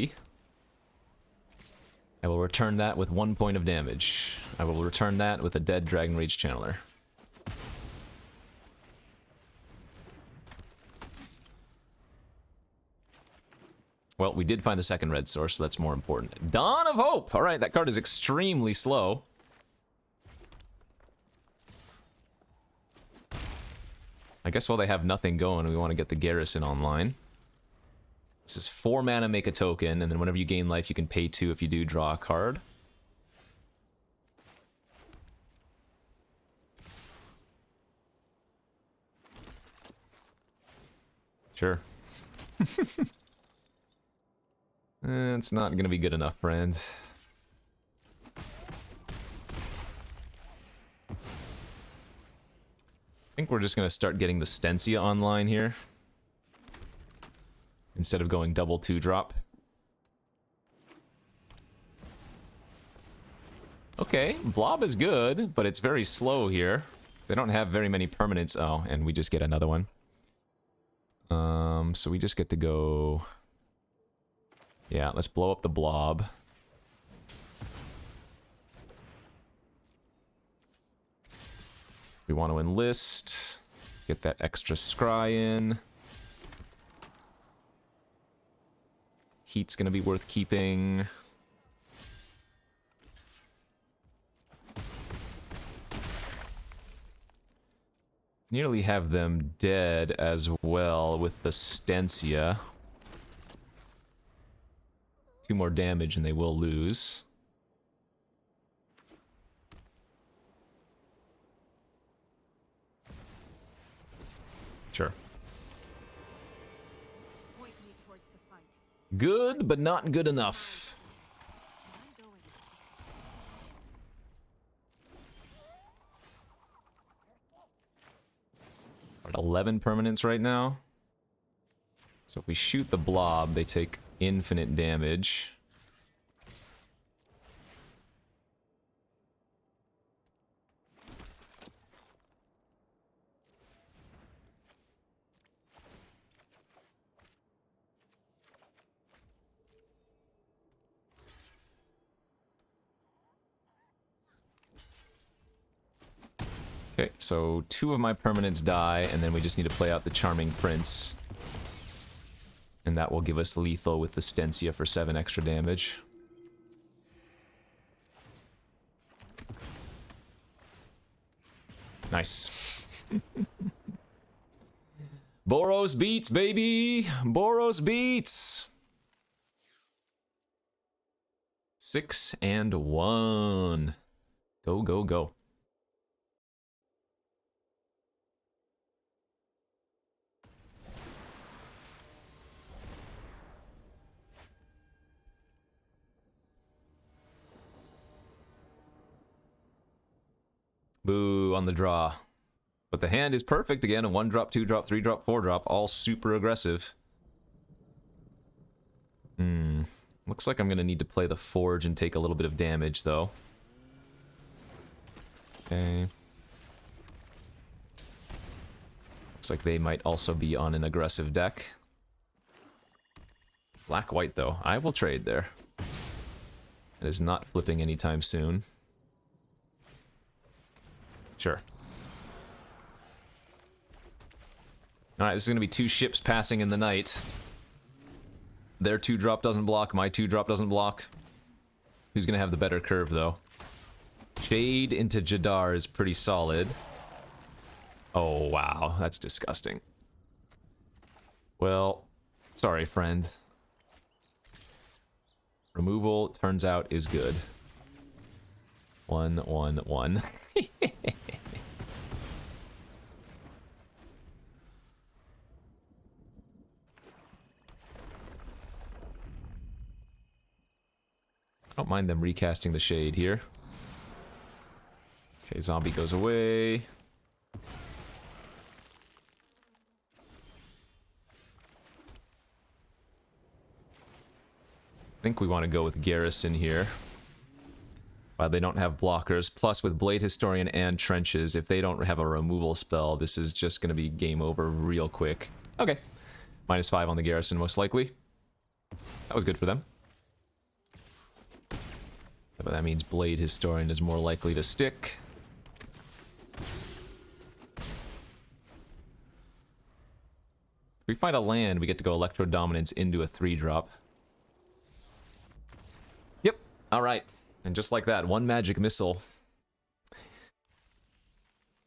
I will return that with 1 point of damage. I will return that with a dead Dragon Rage Channeler. Well, we did find the second red source, so that's more important. Dawn of Hope! Alright, that card is extremely slow. I guess while they have nothing going, we want to get the Garrison online. This is 4 mana, make a token, and then whenever you gain life, you can pay 2 if you do draw a card. Sure. It's not going to be good enough, friend. I think we're just going to start getting the Stensia online here. Instead of going double 2-drop. Okay, Blob is good, but it's very slow here. They don't have very many permanents. Oh, and we just get another one. So we just get to go... Yeah, let's blow up the Blob. We want to enlist. Get that extra scry in. Heat's gonna be worth keeping. Nearly have them dead as well with the Stensia. 2 more damage and they will lose. Sure. Point me towards the fight. Good, but not good enough. I'm going. We're at 11 permanents right now. So if we shoot the Blob, they take infinite damage. Okay, so 2 of my permanents die, and then we just need to play out the Charming Prince. And that will give us lethal with the Stensia for 7 extra damage. Nice. Boros beats, baby! Boros beats! 6-1. Go, go, go. Boo on the draw. But the hand is perfect again. A 1-drop, 2-drop, 3-drop, 4-drop. All super aggressive. Looks like I'm going to need to play the Forge and take a little bit of damage, though. Okay. Looks like they might also be on an aggressive deck. Black-white, though. I will trade there. It is not flipping anytime soon. Sure. Alright, this is going to be 2 ships passing in the night. Their 2-drop doesn't block, my 2-drop doesn't block. Who's going to have the better curve, though? Shade into Jadar is pretty solid. Oh, wow. That's disgusting. Well, sorry, friend. Removal, turns out, is good. 1, 1, 1. I don't mind them recasting the Shade here. Okay, zombie goes away. I think we want to go with Garrison here. They don't have blockers. Plus, with Blade Historian and Trenches, if they don't have a removal spell, this is just going to be game over real quick. Okay. -5 on the Garrison, most likely. That was good for them. But that means Blade Historian is more likely to stick. If we find a land, we get to go Electro Dominance into a 3-drop. Yep, alright. And just like that, 1 magic missile.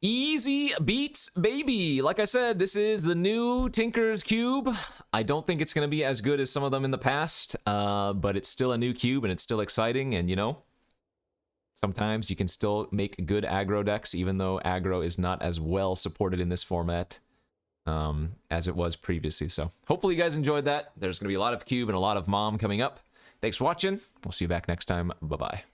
Easy beats, baby! Like I said, this is the new Tinkerer's Cube. I don't think it's going to be as good as some of them in the past, but it's still a new cube and it's still exciting, and you know, sometimes you can still make good aggro decks, even though aggro is not as well supported in this format as it was previously. So hopefully you guys enjoyed that. There's going to be a lot of cube and a lot of mom coming up. Thanks for watching. We'll see you back next time. Bye-bye.